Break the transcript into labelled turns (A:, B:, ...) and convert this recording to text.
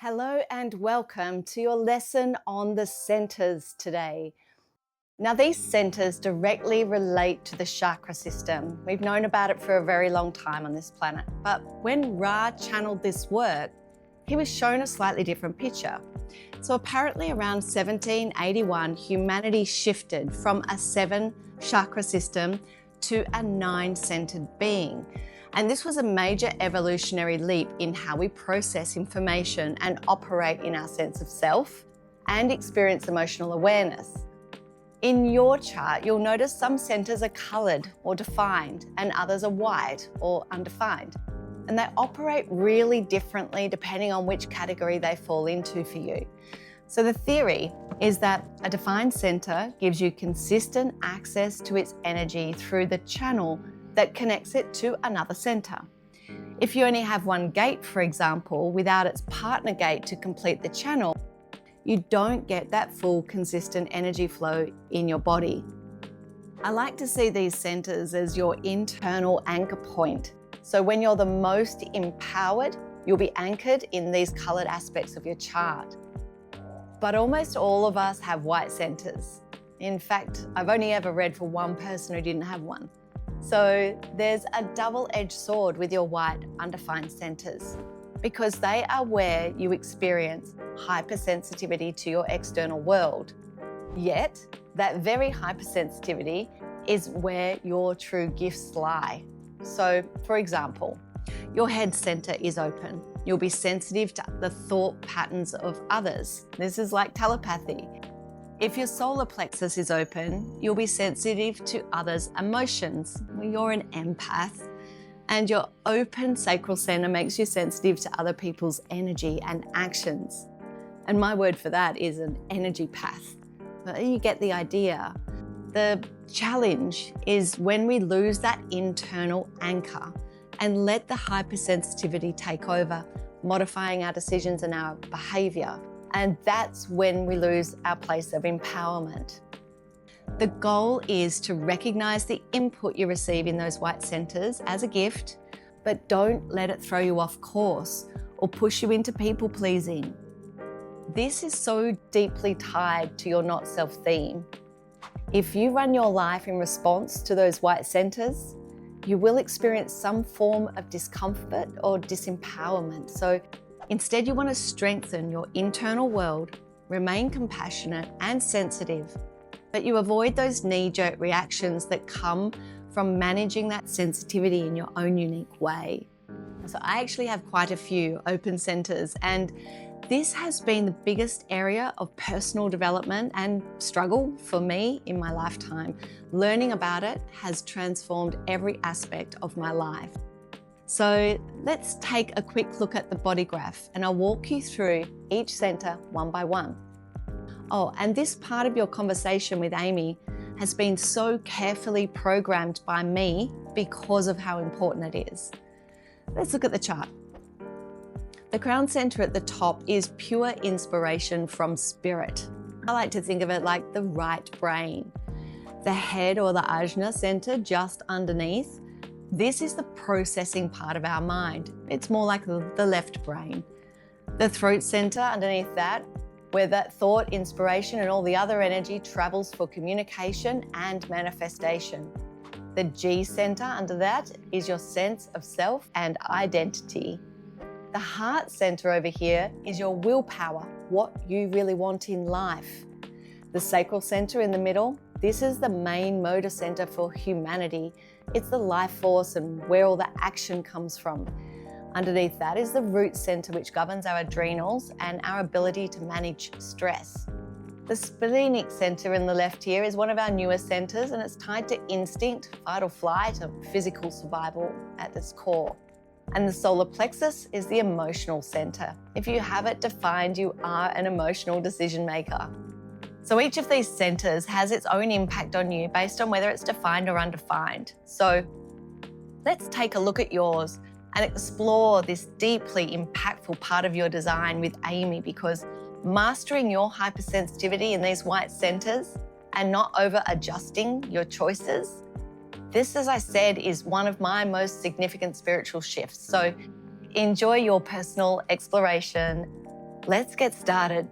A: Hello and welcome to your lesson on the centers today. Now, these centers directly relate to the chakra system. We've known about it for a very long time on this planet. But when Ra channeled this work, he was shown a slightly different picture. So apparently around 1781, humanity shifted from a 7 chakra system to a 9-centered being. And this was a major evolutionary leap in how we process information and operate in our sense of self and experience emotional awareness. In your chart, you'll notice some centers are coloured or defined and others are white or undefined. And they operate really differently depending on which category they fall into for you. So the theory is that a defined center gives you consistent access to its energy through the channel that connects it to another center. If you only have one gate, for example, without its partner gate to complete the channel, you don't get that full consistent energy flow in your body. I like to see these centers as your internal anchor point. So when you're the most empowered, you'll be anchored in these colored aspects of your chart. But almost all of us have white centers. In fact, I've only ever read for one person who didn't have one. So there's a double-edged sword with your white undefined centers, because they are where you experience hypersensitivity to your external world. Yet, that very hypersensitivity is where your true gifts lie. So, for example, your head center is open. You'll be sensitive to the thought patterns of others. This is like telepathy. If your solar plexus is open, you'll be sensitive to others' emotions. You're an empath. And your open sacral center makes you sensitive to other people's energy and actions. And my word for that is an energy path. But you get the idea. The challenge is when we lose that internal anchor and let the hypersensitivity take over, modifying our decisions and our behavior. And that's when we lose our place of empowerment. The goal is to recognize the input you receive in those white centers as a gift, but don't let it throw you off course or push you into people pleasing. This is so deeply tied to your not self theme. If you run your life in response to those white centers, you will experience some form of discomfort or disempowerment. So instead, you want to strengthen your internal world, remain compassionate and sensitive, but you avoid those knee-jerk reactions that come from managing that sensitivity in your own unique way. So I actually have quite a few open centers, and this has been the biggest area of personal development and struggle for me in my lifetime. Learning about it has transformed every aspect of my life. So let's take a quick look at the body graph, and I'll walk you through each center one by one. Oh, and this part of your conversation with Amy has been so carefully programmed by me because of how important it is. Let's look at the chart. The crown center at the top is pure inspiration from spirit. I like to think of it like the right brain. The head, or the ajna center just underneath, this is the processing part of our mind. It's more like the left brain. The throat center underneath that, where that thought, inspiration, and all the other energy travels for communication and manifestation. The G center under that is your sense of self and identity. The heart center over here is your willpower, what you really want in life. The sacral center in the middle, this is the main motor center for humanity. It's the life force and where all the action comes from. Underneath that is the root center, which governs our adrenals and our ability to manage stress. The splenic center in the left here is one of our newest centers, and it's tied to instinct, fight or flight, and physical survival at its core. And the solar plexus is the emotional center. If you have it defined, you are an emotional decision maker. So each of these centers has its own impact on you based on whether it's defined or undefined. So let's take a look at yours and explore this deeply impactful part of your design with Amy, because mastering your hypersensitivity in these white centers and not over adjusting your choices, this, as I said, is one of my most significant spiritual shifts. So enjoy your personal exploration. Let's get started.